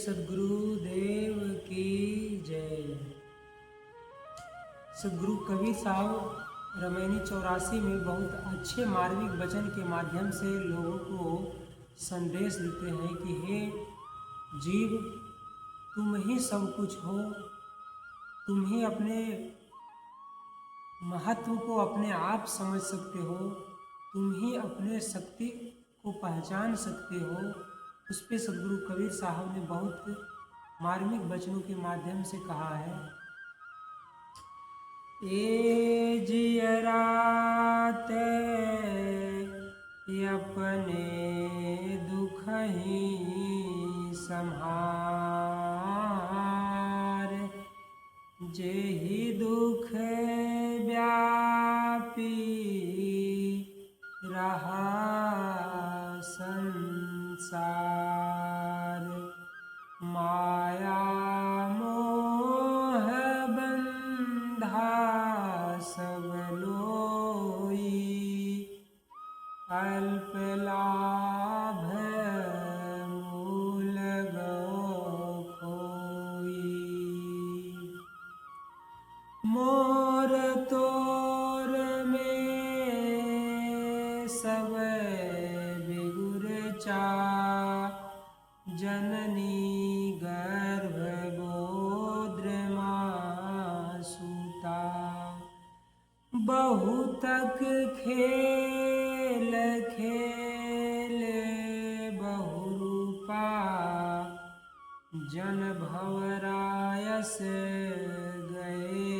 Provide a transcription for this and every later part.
सद्गुरु देव की जय। सद्गुरु कबीर साहब रामायणी 84 में बहुत अच्छे मार्मिक वचन के माध्यम से लोगों को संदेश देते हैं कि हे जीव, तुम ही सब कुछ हो, तुम ही अपने महत्व को अपने आप समझ सकते हो, तुम ही अपने शक्ति को पहचान सकते हो। उस पे सद्गुरु कबीर साहब ने बहुत मार्मिक वचनों के माध्यम से कहा है, ए जियरा अपने दुख ही संहार, जेहि दुख व्यापी रहा संसार, माया मोह बंधा सब लोई, अल्प लाभ मूल गो खोई, मोर तोर में सब बिगुर चा, जननी गर्भ गोद्र मासूता, बहुतक खेल खेले बहुरूपा, जन भवरायस गए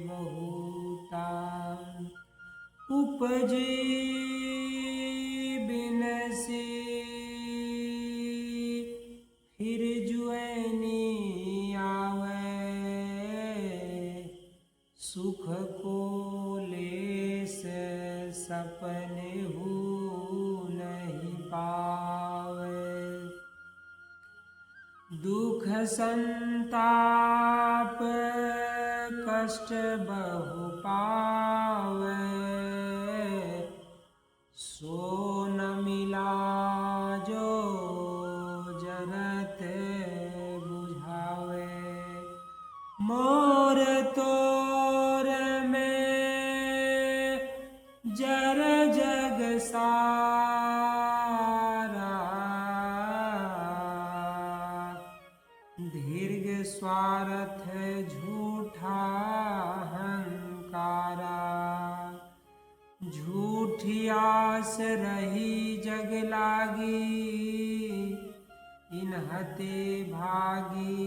बहुता, उपजी बिनसी फिर जुएनी आवे, सुख को लेस सपने हु नहीं पावे, दुख संताप कष्ट बहु पावे, सो न मिला जो जरत बुझावे, मोर तोर में जर जग सारा, दीर्घ स्वार्थ झूठा हंकारा, झूठी आस रही जग लागी, इन्हते भागी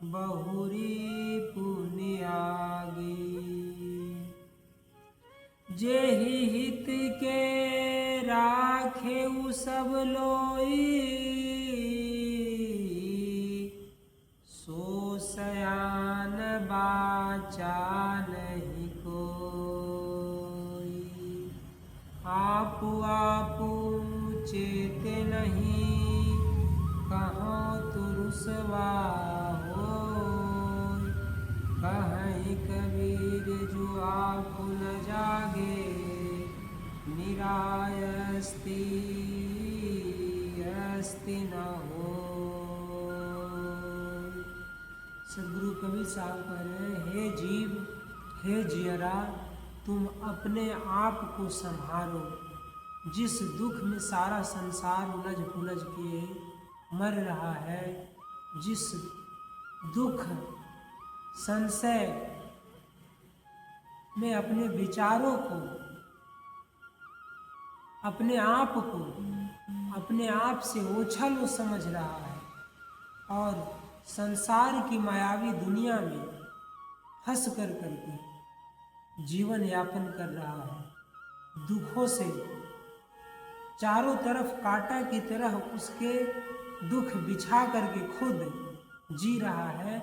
बहुरी पुनियागी, जेहि हित के राखे उ सब लोई, सो सयान बाचा नहीं कोई, आपु आपु चेत नहीं कहाँ तुरुसवा हो, कहीं कबीर जो आप न जागे, निरायस्ति अस्ति न हो। सद्गुरु कबीर साहब कह रहे हैं, हे जीव, हे जियरा, तुम अपने आप को संभालो। जिस दुख में सारा संसार उलझ पुलझ के मर रहा है, जिस दुख संशय में अपने विचारों को, अपने आप को अपने आप से ओछल वो समझ रहा है और संसार की मायावी दुनिया में फंस कर करके जीवन यापन कर रहा है, दुखों से चारों तरफ कांटा की तरह उसके दुख बिछा करके खुद जी रहा है,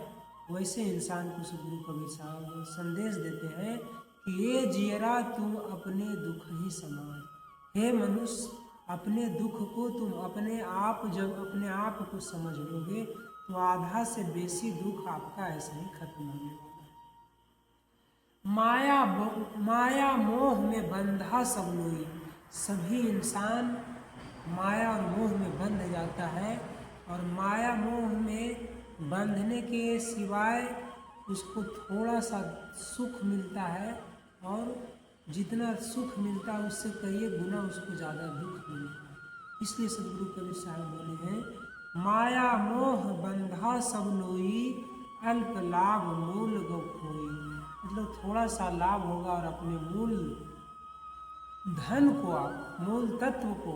वैसे इंसान को सद्गुरु कबीर साहब संदेश देते हैं कि ये जियरा तुम अपने दुख ही समाज। हे मनुष्य, अपने दुख को तुम अपने आप जब अपने आप को समझ लोगे तो आधा से बेसी दुख आपका ऐसे ही खत्म होने वाला है। माया मोह में बंधा सब लोई, सभी इंसान माया और मोह में बंध जाता है और माया मोह में बंधने के सिवाय उसको थोड़ा सा सुख मिलता है, और जितना सुख मिलता है उससे कई गुना उसको ज़्यादा दुख मिलता है। इसलिए सदगुरु कबीर साहब बोले हैं, माया मोह बंधा सब लोई, अल्प लाभ मूल गो खोई। मतलब थोड़ा सा लाभ होगा और अपने मूल धन को, आप मूल तत्व को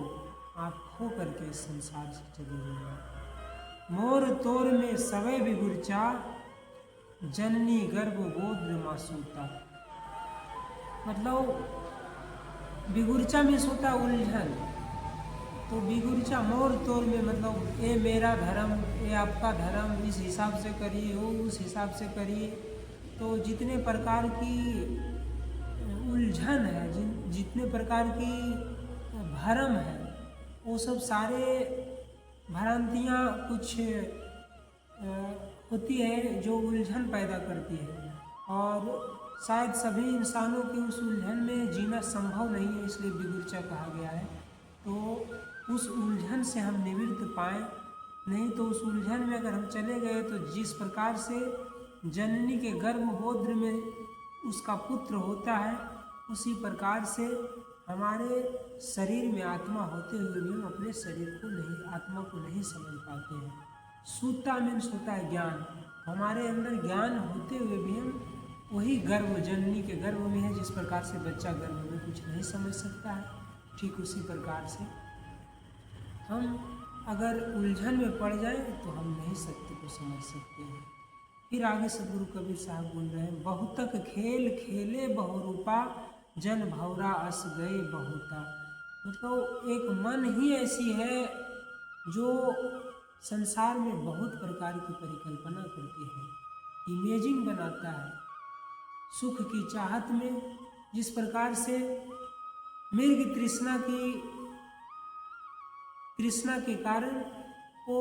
आप खो करके इस संसार से चले जाएंगे। मोर तोर में सवै बिगुरचा, जननी गर्भ गोद मासूता। मतलब बिगुरचा में सोता उलझन, तो बिगुरचा मोर तोर में मतलब ये मेरा धर्म, ये आपका धर्म, इस हिसाब से करिए, वो उस हिसाब से करिए। तो जितने प्रकार की उलझन है, जितने प्रकार की भरम है, वो सब सारे भ्रांतियाँ कुछ होती है जो उलझन पैदा करती है, और शायद सभी इंसानों की उस उलझन में जीना संभव नहीं है, इसलिए बिगुरचा कहा गया है। तो उस उलझन से हम निवृत्त पाएँ, नहीं तो उस उलझन में अगर हम चले गए तो जिस प्रकार से जननी के गर्भगोत्र में उसका पुत्र होता है, उसी प्रकार से हमारे शरीर में आत्मा होते हुए भी हम अपने शरीर को नहीं, आत्मा को नहीं समझ पाते हैं। सूता मीन्स होता है ज्ञान, हमारे अंदर ज्ञान होते हुए भी हम वही गर्भ, जननी के गर्भ में है। जिस प्रकार से बच्चा गर्भ में कुछ नहीं समझ सकता है, ठीक उसी प्रकार से हम अगर उलझन में पड़ जाए तो हम नहीं सत्य को समझ सकते हैं। फिर आगे सदगुरु कबीर साहब बोल रहे हैं, बहुतक खेल खेले बहुरूपा, जन भौरा अस गए बहुता। मतलब एक मन ही ऐसी है जो संसार में बहुत प्रकार की परिकल्पना करती है, इमेजिंग बनाता है सुख की चाहत में। जिस प्रकार से मृग तृष्णा के कारण वो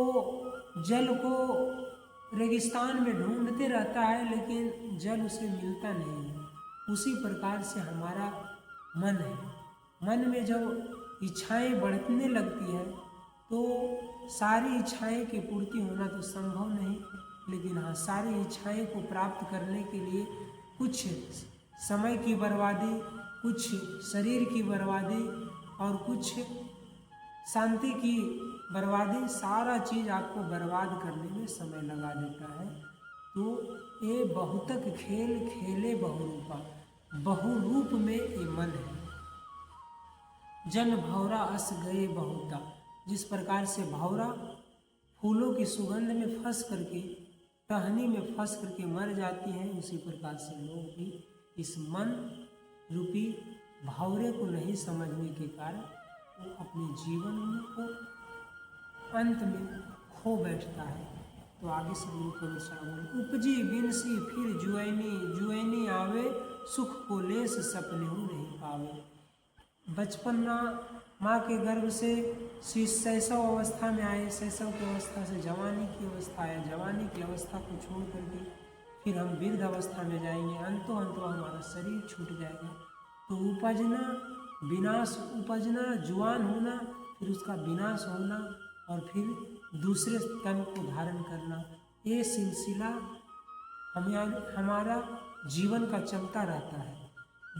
जल को रेगिस्तान में ढूंढते रहता है, लेकिन जल उसे मिलता नहीं है। उसी प्रकार से हमारा मन है, मन में जब इच्छाएं बढ़ने लगती है तो सारी इच्छाएं की पूर्ति होना तो संभव नहीं, लेकिन हाँ, सारी इच्छाएं को प्राप्त करने के लिए कुछ समय की बर्बादी, कुछ शरीर की बर्बादी और कुछ शांति की बर्बादी, सारा चीज़ आपको बर्बाद करने में समय लगा देता है। तो ये बहुतक खेल खेले बहुरूपा, बहुरूप में ये मन है। जन भौरा अस गए बहुता, जिस प्रकार से भौरा फूलों की सुगंध में फंस करके, टहनी में फंस करके मर जाती है, उसी प्रकार से लोग भी इस मन रूपी भौरे को नहीं समझने के कारण वो अपने जीवन को अंत में खो बैठता है। तो आगे सदगुरु कबीर साहब, उपजी बिनसी फिर जुएनी, जुएनी आवे, सुख को लेस सपने हो नहीं पावे। बचपना माँ के गर्भ से शैशव अवस्था में आए, शैशव की अवस्था से जवानी की अवस्था आए, जवानी की अवस्था को छोड़ करके फिर हम वृद्ध अवस्था में जाएंगे, अंतो हमारा शरीर छूट जाएगा। तो उपजना विनाश, उपजना जुआन होना, फिर उसका विनाश होना, और फिर दूसरे तन को धारण करना, ये सिलसिला हमारा जीवन का चलता रहता है।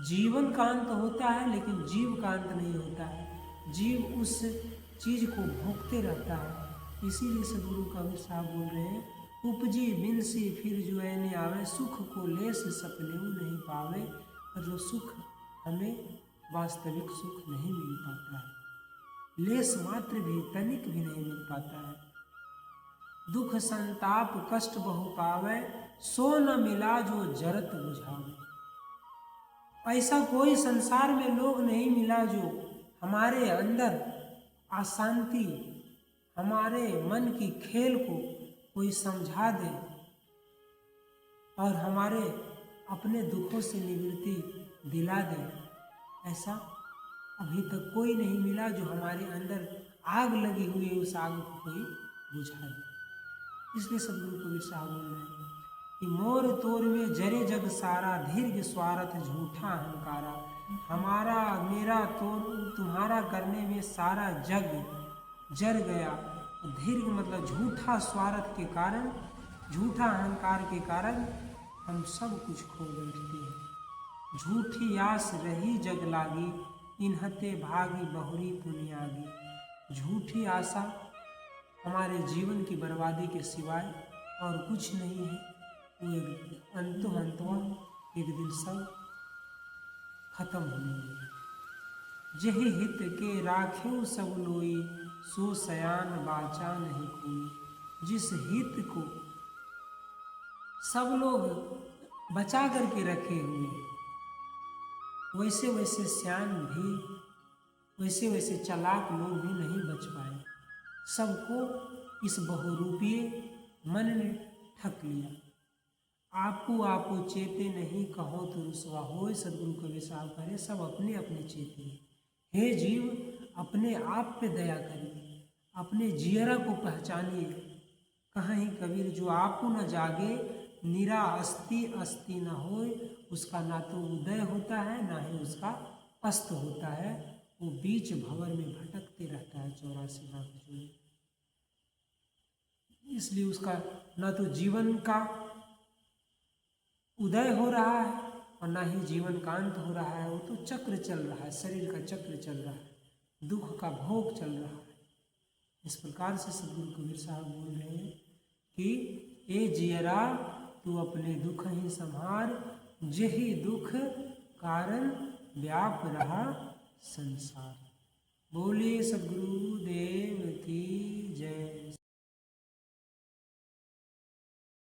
जीवन का अंत होता है, लेकिन जीव का अंत नहीं होता है। जीव उस चीज़ को भोगते रहता है। इसीलिए सदगुरु कबीर साहब बोल रहे हैं, उपजी बिनसी फिर जुएनी आवे, सुख को लेस सपने नहीं पावे। मतलब सुख हमें वास्तविक सुख नहीं मिल पाता है, लेस मात्र भी, तनिक भी नहीं मिल पाता है। दुख संताप कष्ट बहु पावे, सो न मिला जो जरत बुझावे। ऐसा कोई संसार में लोग नहीं मिला जो हमारे अंदर अशांति, हमारे मन की खेल को कोई समझा दे और हमारे अपने दुखों से निवृत्ति दिला दे। ऐसा अभी तक कोई नहीं मिला जो हमारे अंदर आग लगी हुई है, उस आग को कोई बुझा दे। इसलिए सदगुरु कबीर साहब बोल रहे हैं कि मोर तोर में जरे जग सारा, दीर्घ स्वार्थ झूठा अहंकारा। हमारा मेरा तोर तुम्हारा करने में सारा जग जर गया, दीर्घ मतलब झूठा स्वार्थ के कारण, झूठा अहंकार के कारण हम सब कुछ खो बैठते हैं। झूठी आस रही जग लागी, इन्हते भागी बहुरी पुनियागी। झूठी आशा हमारे जीवन की बर्बादी के सिवाय और कुछ नहीं है। वो एक अंतों एक दिन सब खत्म होंगे। जहि हित के राख्यो सब लोई, सो सयान बाचा नहीं कोई। जिस हित को सब लोग बचा करके रखे हुए, वैसे वैसे सयान भी, वैसे वैसे चालाक लोग भी नहीं बच पाए। सबको इस बहुरूपीय मन ने ठग लिया। आपको आपो चेते नहीं, कहो तो रुसवा होय। सदगुरु कबीर साहब कह रहे सब अपने अपने चेते। हे जीव, अपने आप पे दया करिए, अपने जियरा को पहचानिए। कहाँ ही कबीर, जो आपको न जागे निरा अस्थि अस्थि न होय। उसका ना तो उदय होता है ना ही उसका अस्त होता है। वो बीच भंवर में भटकते रहता है 84 लाख जोड़ी। इसलिए उसका ना तो जीवन का उदय हो रहा है और ना ही जीवन का अंत हो रहा है। वो तो चक्र चल रहा है, शरीर का चक्र चल रहा है, दुख का भोग चल रहा है। इस प्रकार से सदगुरु कबीर साहब बोल रहे हैं कि ए जियरा, तू अपने दुख ही संहार। यही दुख कारण व्याप रहा संसार। बोलिए सदगुरु देव की जय।